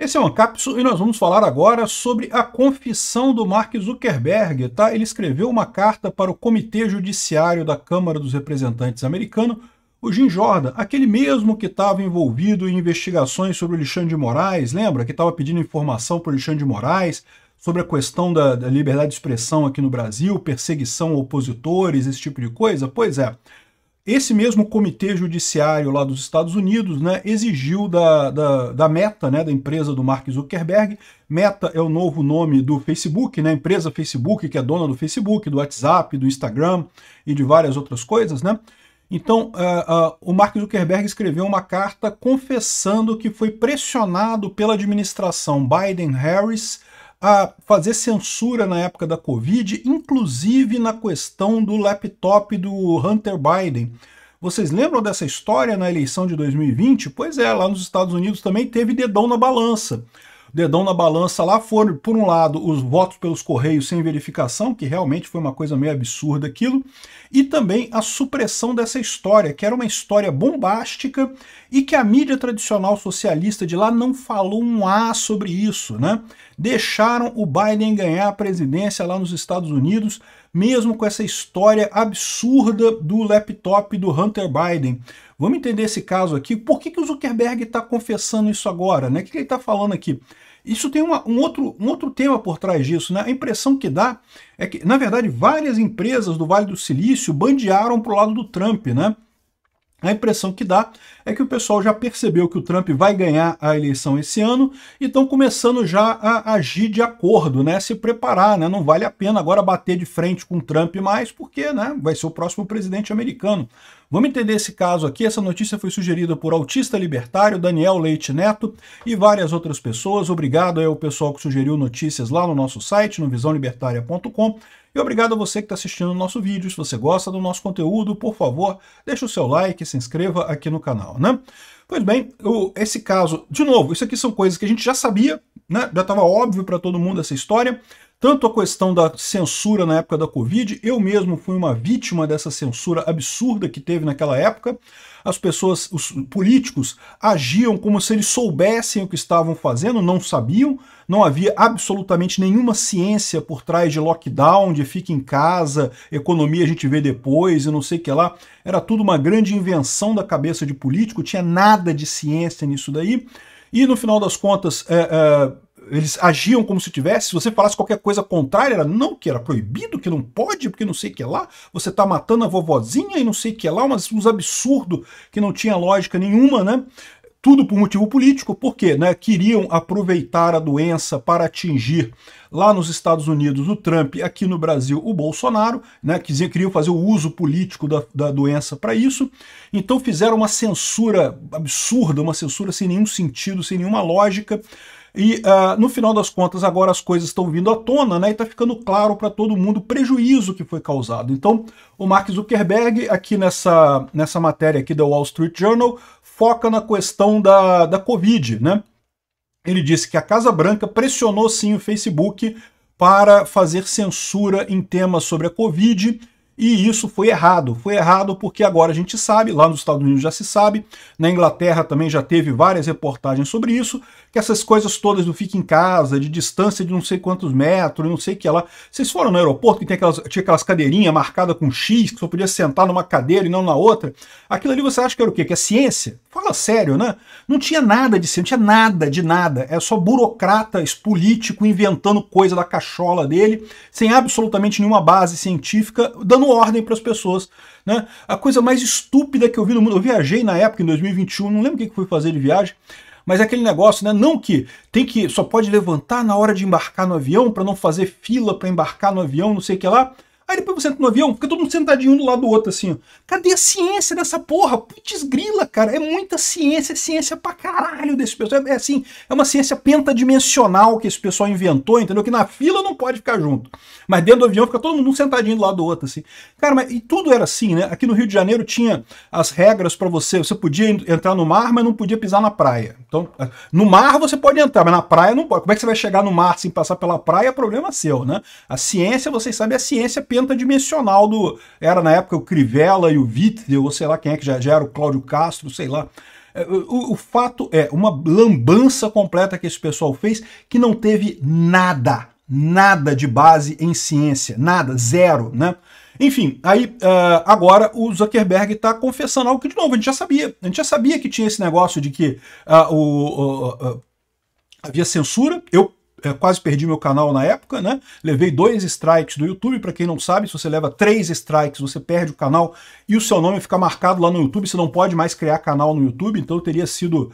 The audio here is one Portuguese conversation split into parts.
Esse é o Ancapsu e nós vamos falar agora sobre a confissão do Mark Zuckerberg, tá? Ele escreveu uma carta para o Comitê Judiciário da Câmara dos Representantes americano, o Jim Jordan, aquele mesmo que estava envolvido em investigações sobre o Alexandre de Moraes, lembra? Que estava pedindo informação para o Alexandre de Moraes sobre a questão da liberdade de expressão aqui no Brasil, perseguição a opositores, esse tipo de coisa? Pois é. Esse mesmo comitê judiciário lá dos Estados Unidos, né, exigiu da Meta, né, da empresa do Mark Zuckerberg. Meta é o novo nome do Facebook, né, a empresa Facebook, que é dona do Facebook, do WhatsApp, do Instagram e de várias outras coisas, né? Então, o Mark Zuckerberg escreveu uma carta confessando que foi pressionado pela administração Biden-Harris a fazer censura na época da Covid, inclusive na questão do laptop do Hunter Biden. Vocês lembram dessa história na eleição de 2020? Pois é, lá nos Estados Unidos também teve dedão na balança. Dedão na balança lá foram, por um lado, os votos pelos Correios sem verificação, que realmente foi uma coisa meio absurda aquilo, e também a supressão dessa história, que era uma história bombástica e que a mídia tradicional socialista de lá não falou um A sobre isso, né? Deixaram o Biden ganhar a presidência lá nos Estados Unidos, mesmo com essa história absurda do laptop do Hunter Biden. Vamos entender esse caso aqui. Por que o Zuckerberg está confessando isso agora, né? O que ele está falando aqui? Isso tem um outro tema por trás disso, né? A impressão que dá é que, na verdade, várias empresas do Vale do Silício bandearam para o lado do Trump, né? A impressão que dá é que o pessoal já percebeu que o Trump vai ganhar a eleição esse ano e estão começando já a agir de acordo, né? Se preparar, né? Não vale a pena agora bater de frente com o Trump mais, porque, né, vai ser o próximo presidente americano. Vamos entender esse caso aqui. Essa notícia foi sugerida por Autista Libertário, Daniel Leite Neto e várias outras pessoas. Obrigado ao pessoal que sugeriu notícias lá no nosso site, no visãolibertaria.com. E obrigado a você que está assistindo o nosso vídeo. Se você gosta do nosso conteúdo, por favor, deixe o seu like, se inscreva aqui no canal, né? Pois bem, esse caso, de novo, isso aqui são coisas que a gente já sabia, né? Já estava óbvio para todo mundo essa história. Tanto a questão da censura na época da Covid, eu mesmo fui uma vítima dessa censura absurda que teve naquela época. As pessoas, os políticos, agiam como se eles soubessem o que estavam fazendo, não sabiam, não havia absolutamente nenhuma ciência por trás de lockdown, de fica em casa, economia a gente vê depois e não sei o que lá. Era tudo uma grande invenção da cabeça de político, tinha nada de ciência nisso daí. E no final das contas, eles agiam como se tivesse, se você falasse qualquer coisa contrária, era não, que era proibido, que não pode, porque não sei o que lá, você tá matando a vovozinha e não sei o que lá, uns absurdos que não tinha lógica nenhuma, né? Tudo por motivo político, porque, né, queriam aproveitar a doença para atingir lá nos Estados Unidos o Trump, aqui no Brasil o Bolsonaro, né, queriam fazer o uso político da doença para isso, então fizeram uma censura absurda, uma censura sem nenhum sentido, sem nenhuma lógica. E no final das contas agora as coisas estão vindo à tona, né, e está ficando claro para todo mundo o prejuízo que foi causado. Então o Mark Zuckerberg aqui nessa matéria aqui da Wall Street Journal foca na questão da Covid, né? Ele disse que a Casa Branca pressionou sim o Facebook para fazer censura em temas sobre a Covid. E isso foi errado. Foi errado porque agora a gente sabe, lá nos Estados Unidos já se sabe, na Inglaterra também já teve várias reportagens sobre isso, que essas coisas todas do fica em casa, de distância de não sei quantos metros, não sei o que lá. Vocês foram no aeroporto que tinha aquelas cadeirinhas marcadas com X, que só podia sentar numa cadeira e não na outra? Aquilo ali você acha que era o quê? Que é ciência? Fala sério, né? Não tinha nada de ciência, não tinha nada de nada. É só burocratas político inventando coisa da cachola dele, sem absolutamente nenhuma base científica, dando ordem para as pessoas, né? A coisa mais estúpida que eu vi no mundo, eu viajei na época, em 2021, não lembro o que fui fazer de viagem, mas é aquele negócio, né? Não que só pode levantar na hora de embarcar no avião para não fazer fila para embarcar no avião, não sei o que lá. Aí depois você entra no avião, fica todo mundo sentadinho um do lado do outro, assim, ó. Cadê a ciência dessa porra? Putz grila, cara, é muita ciência, é ciência pra caralho desse pessoal. É assim, é uma ciência pentadimensional que esse pessoal inventou, entendeu? Que na fila não pode ficar junto. Mas dentro do avião fica todo mundo sentadinho do lado do outro, assim. Cara, mas e tudo era assim, né? Aqui no Rio de Janeiro tinha as regras pra você podia entrar no mar, mas não podia pisar na praia. Então, no mar você pode entrar, mas na praia não pode. Como é que você vai chegar no mar sem passar pela praia? É problema seu, né? A ciência, vocês sabem, é a ciência pentadimensional era na época o Crivella e o Witzel, ou sei lá quem é que já era o Cláudio Castro, sei lá. O fato é uma lambança completa que esse pessoal fez, que não teve nada de base em ciência, nada, zero, né? Enfim, aí agora o Zuckerberg está confessando algo que, de novo, a gente já sabia que tinha esse negócio de que havia censura. Eu quase perdi meu canal na época, né? Levei 2 strikes do YouTube. Para quem não sabe, se você leva 3 strikes, você perde o canal e o seu nome fica marcado lá no YouTube. Você não pode mais criar canal no YouTube, então eu teria sido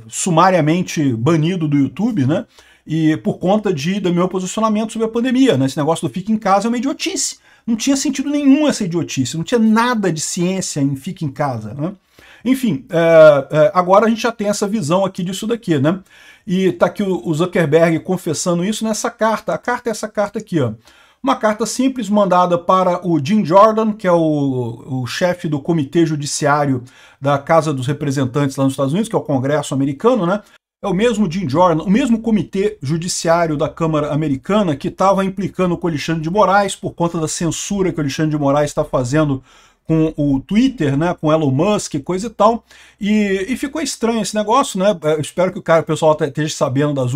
sumariamente banido do YouTube, né? E por conta do meu posicionamento sobre a pandemia, né? Esse negócio do fique em casa é uma idiotice. Não tinha sentido nenhum essa idiotice, não tinha nada de ciência em fique em casa, né? Enfim, agora a gente já tem essa visão aqui disso daqui, né? E tá aqui o Zuckerberg confessando isso nessa carta. A carta é essa carta aqui, ó. Uma carta simples mandada para o Jim Jordan, que é o chefe do Comitê Judiciário da Casa dos Representantes lá nos Estados Unidos, que é o Congresso americano, né? É o mesmo Jim Jordan, o mesmo Comitê Judiciário da Câmara Americana que estava implicando com o Alexandre de Moraes por conta da censura que o Alexandre de Moraes está fazendo com o Twitter, né, com Elon Musk, coisa e tal, e ficou estranho esse negócio, né? Eu espero que o pessoal esteja sabendo dos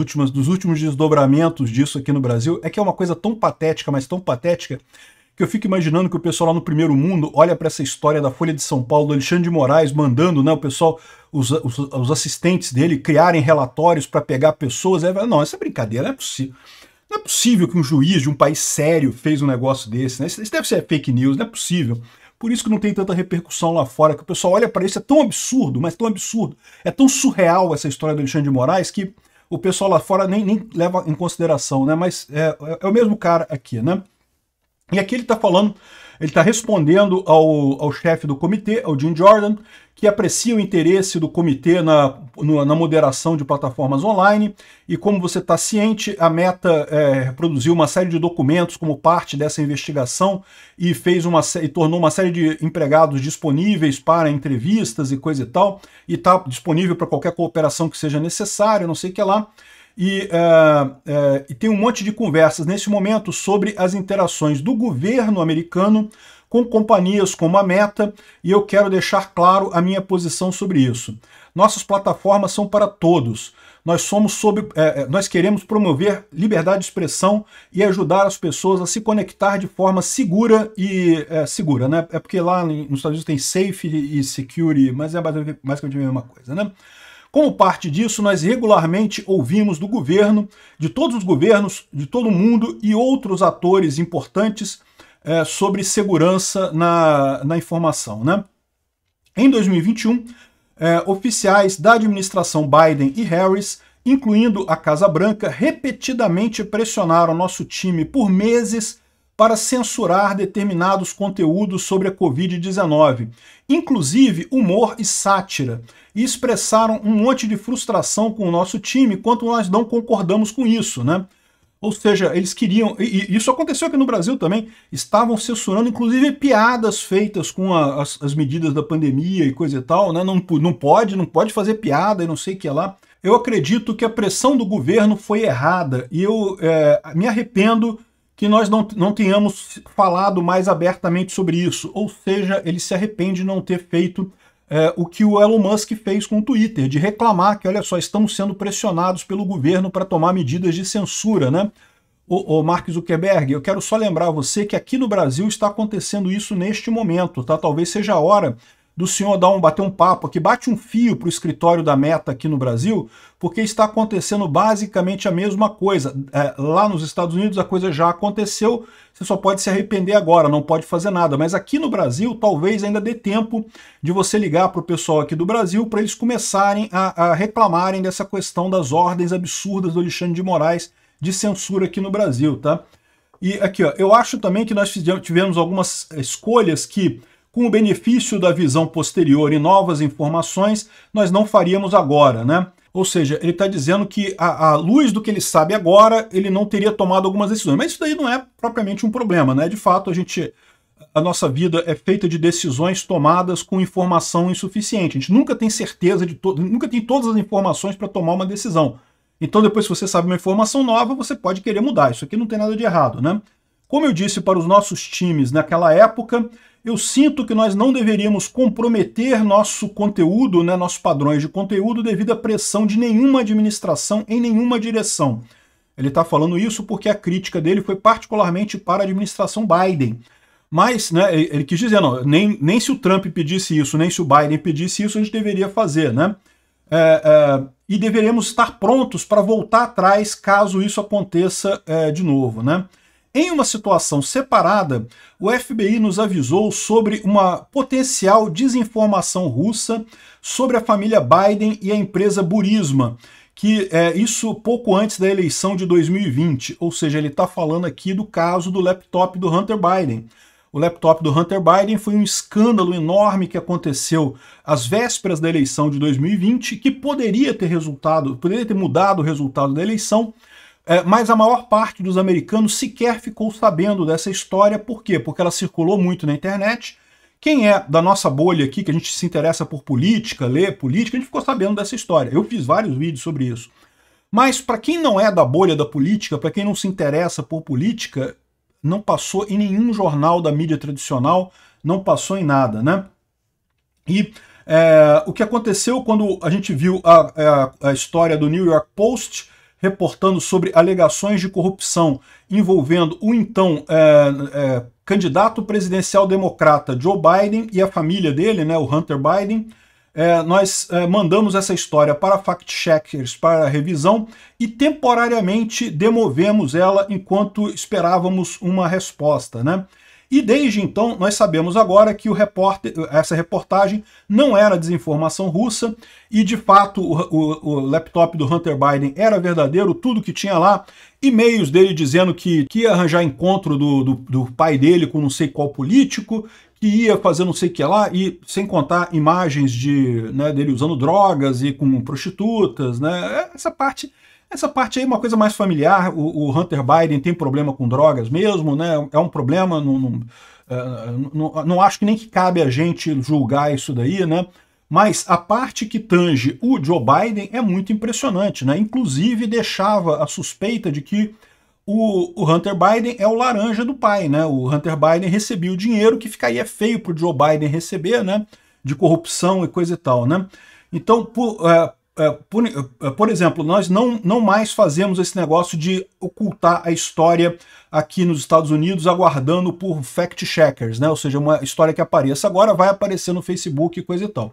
últimos desdobramentos disso aqui no Brasil. É que é uma coisa tão patética, mas tão patética, que eu fico imaginando que o pessoal lá no primeiro mundo olha para essa história da Folha de São Paulo, do Alexandre de Moraes, mandando, né, o pessoal, os assistentes dele criarem relatórios para pegar pessoas. Não, essa é brincadeira, não é possível. Não é possível que um juiz de um país sério fez um negócio desse, né? Isso deve ser fake news, não é possível. Por isso que não tem tanta repercussão lá fora, que o pessoal olha para isso, é tão absurdo, mas tão absurdo, é tão surreal essa história do Alexandre de Moraes, que o pessoal lá fora nem leva em consideração, né? Mas é o mesmo cara aqui, né? E aqui ele está falando, ele está respondendo ao chefe do comitê, ao Jim Jordan, que aprecia o interesse do comitê na moderação de plataformas online, e como você está ciente, a Meta produziu uma série de documentos como parte dessa investigação e tornou uma série de empregados disponíveis para entrevistas e coisa e tal, e está disponível para qualquer cooperação que seja necessária, não sei o que lá. E tem um monte de conversas nesse momento sobre as interações do governo americano com companhias como a Meta, e eu quero deixar claro a minha posição sobre isso. Nossas plataformas são para todos. Nós queremos promover liberdade de expressão e ajudar as pessoas a se conectar de forma segura segura, né? É porque lá nos Estados Unidos tem safety e security, mas é basicamente a mesma coisa, né? Como parte disso, nós regularmente ouvimos do governo, de todos os governos, de todo mundo e outros atores importantes sobre segurança na informação, né? Em 2021, oficiais da administração Biden e Harris, incluindo a Casa Branca, repetidamente pressionaram nosso time por meses para censurar determinados conteúdos sobre a Covid-19, inclusive humor e sátira, e expressaram um monte de frustração com o nosso time quanto nós não concordamos com isso, né? Ou seja, eles queriam, e isso aconteceu aqui no Brasil também, estavam censurando inclusive piadas feitas com as medidas da pandemia e coisa e tal, né? Não pode fazer piada e não sei o que lá. Eu acredito que a pressão do governo foi errada e eu me arrependo que nós não tenhamos falado mais abertamente sobre isso. Ou seja, ele se arrepende de não ter feito o que o Elon Musk fez com o Twitter, de reclamar que, olha só, estamos sendo pressionados pelo governo para tomar medidas de censura, né? O Mark Zuckerberg, eu quero só lembrar a você que aqui no Brasil está acontecendo isso neste momento, tá? Talvez seja a hora do senhor bater um papo aqui, bate um fio para o escritório da Meta aqui no Brasil, porque está acontecendo basicamente a mesma coisa. Lá nos Estados Unidos a coisa já aconteceu, você só pode se arrepender agora, não pode fazer nada. Mas aqui no Brasil talvez ainda dê tempo de você ligar para o pessoal aqui do Brasil para eles começarem a reclamarem dessa questão das ordens absurdas do Alexandre de Moraes de censura aqui no Brasil, tá? E aqui, ó, eu acho também que nós tivemos algumas escolhas que, com o benefício da visão posterior e novas informações, nós não faríamos agora, né? Ou seja, ele está dizendo que, à luz do que ele sabe agora, ele não teria tomado algumas decisões. Mas isso daí não é propriamente um problema, né? De fato, a nossa vida é feita de decisões tomadas com informação insuficiente. A gente nunca tem certeza nunca tem todas as informações para tomar uma decisão. Então, depois, se você sabe uma informação nova, você pode querer mudar. Isso aqui não tem nada de errado, né? Como eu disse para os nossos times naquela época, eu sinto que nós não deveríamos comprometer nosso conteúdo, né, nossos padrões de conteúdo, devido à pressão de nenhuma administração em nenhuma direção. Ele está falando isso porque a crítica dele foi particularmente para a administração Biden. Mas, né, ele quis dizer, não, nem se o Trump pedisse isso, nem se o Biden pedisse isso, a gente deveria fazer, né? E deveríamos estar prontos para voltar atrás caso isso aconteça de novo, né? Em uma situação separada, o FBI nos avisou sobre uma potencial desinformação russa sobre a família Biden e a empresa Burisma, que isso pouco antes da eleição de 2020, ou seja, ele está falando aqui do caso do laptop do Hunter Biden. O laptop do Hunter Biden foi um escândalo enorme que aconteceu às vésperas da eleição de 2020, que poderia ter mudado o resultado da eleição, mas a maior parte dos americanos sequer ficou sabendo dessa história. Por quê? Porque ela circulou muito na internet. Quem é da nossa bolha aqui, que a gente se interessa por política, lê política, a gente ficou sabendo dessa história. Eu fiz vários vídeos sobre isso. Mas para quem não é da bolha da política, para quem não se interessa por política, não passou em nenhum jornal da mídia tradicional, não passou em nada, né? E o que aconteceu quando a gente viu a história do New York Post reportando sobre alegações de corrupção envolvendo o então candidato presidencial democrata Joe Biden e a família dele, né, o Hunter Biden, nós mandamos essa história para fact-checkers para revisão e temporariamente demovemos ela enquanto esperávamos uma resposta, né? E desde então nós sabemos agora que essa reportagem não era desinformação russa e de fato o laptop do Hunter Biden era verdadeiro, tudo que tinha lá, e-mails dele dizendo que ia arranjar encontro do pai dele com não sei qual político, que ia fazer não sei o que lá, e sem contar imagens dele usando drogas e com prostitutas, né? Essa parte aí é uma coisa mais familiar. O Hunter Biden tem problema com drogas mesmo, né? É um problema, não acho que nem que cabe a gente julgar isso daí, né? Mas a parte que tange o Joe Biden é muito impressionante, né? Inclusive deixava a suspeita de que o Hunter Biden é o laranja do pai, né? O Hunter Biden recebia o dinheiro que ficaria feio para o Joe Biden receber, né? De corrupção e coisa e tal, né? Então, por exemplo, nós não mais fazemos esse negócio de ocultar a história aqui nos Estados Unidos aguardando por fact-checkers, né? Ou seja, uma história que apareça agora vai aparecer no Facebook e coisa e tal.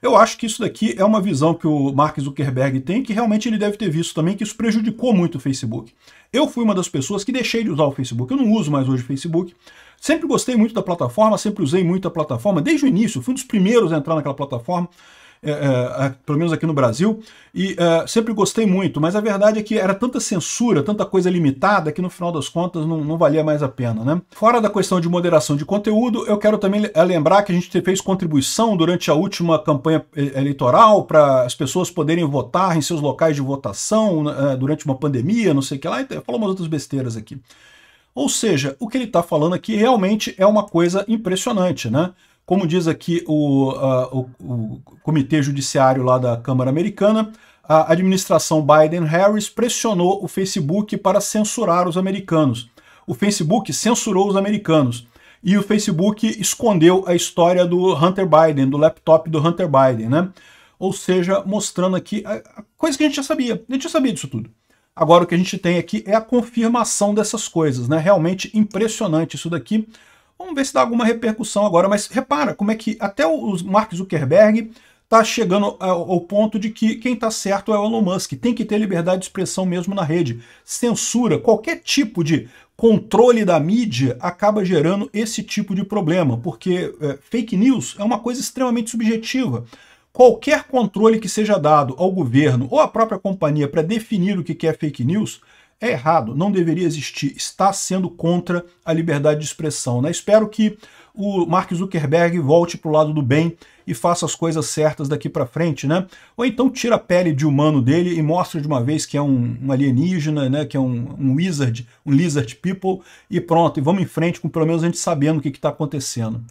Eu acho que isso daqui é uma visão que o Mark Zuckerberg tem, que realmente ele deve ter visto também, que isso prejudicou muito o Facebook. Eu fui uma das pessoas que deixei de usar o Facebook, eu não uso mais hoje o Facebook. Sempre gostei muito da plataforma, sempre usei muito a plataforma, desde o início, fui um dos primeiros a entrar naquela plataforma. Pelo menos aqui no Brasil, e sempre gostei muito, mas a verdade é que era tanta censura, tanta coisa limitada, que no final das contas não valia mais a pena, né? Fora da questão de moderação de conteúdo, eu quero também lembrar que a gente fez contribuição durante a última campanha eleitoral para as pessoas poderem votar em seus locais de votação durante uma pandemia, não sei o que lá, e falou umas outras besteiras aqui. Ou seja, o que ele está falando aqui realmente é uma coisa impressionante, né? Como diz aqui o Comitê Judiciário lá da Câmara Americana, a administração Biden-Harris pressionou o Facebook para censurar os americanos. O Facebook censurou os americanos. E o Facebook escondeu a história do Hunter Biden, do laptop do Hunter Biden, né? Ou seja, mostrando aqui a coisa que a gente já sabia. A gente já sabia disso tudo. Agora o que a gente tem aqui é a confirmação dessas coisas, né? Realmente impressionante isso daqui. Vamos ver se dá alguma repercussão agora, mas repara como é que até o Mark Zuckerberg está chegando ao ponto de que quem está certo é o Elon Musk. Tem que ter liberdade de expressão mesmo na rede. Censura, qualquer tipo de controle da mídia acaba gerando esse tipo de problema, porque fake news é uma coisa extremamente subjetiva. Qualquer controle que seja dado ao governo ou à própria companhia para definir o que é fake news é errado, não deveria existir, está sendo contra a liberdade de expressão, né? Espero que o Mark Zuckerberg volte para o lado do bem e faça as coisas certas daqui para frente, né? Ou então tira a pele de humano dele e mostra de uma vez que é um alienígena, né? Que é um wizard, um lizard people, e pronto, e vamos em frente com pelo menos a gente sabendo o que está acontecendo.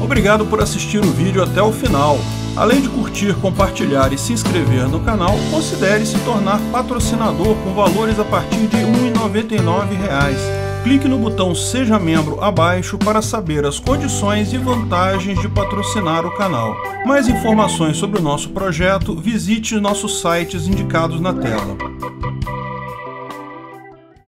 Obrigado por assistir o vídeo até o final. Além de curtir, compartilhar e se inscrever no canal, considere se tornar patrocinador com valores a partir de R$ 1,99. Clique no botão Seja Membro abaixo para saber as condições e vantagens de patrocinar o canal. Mais informações sobre o nosso projeto, visite nossos sites indicados na tela.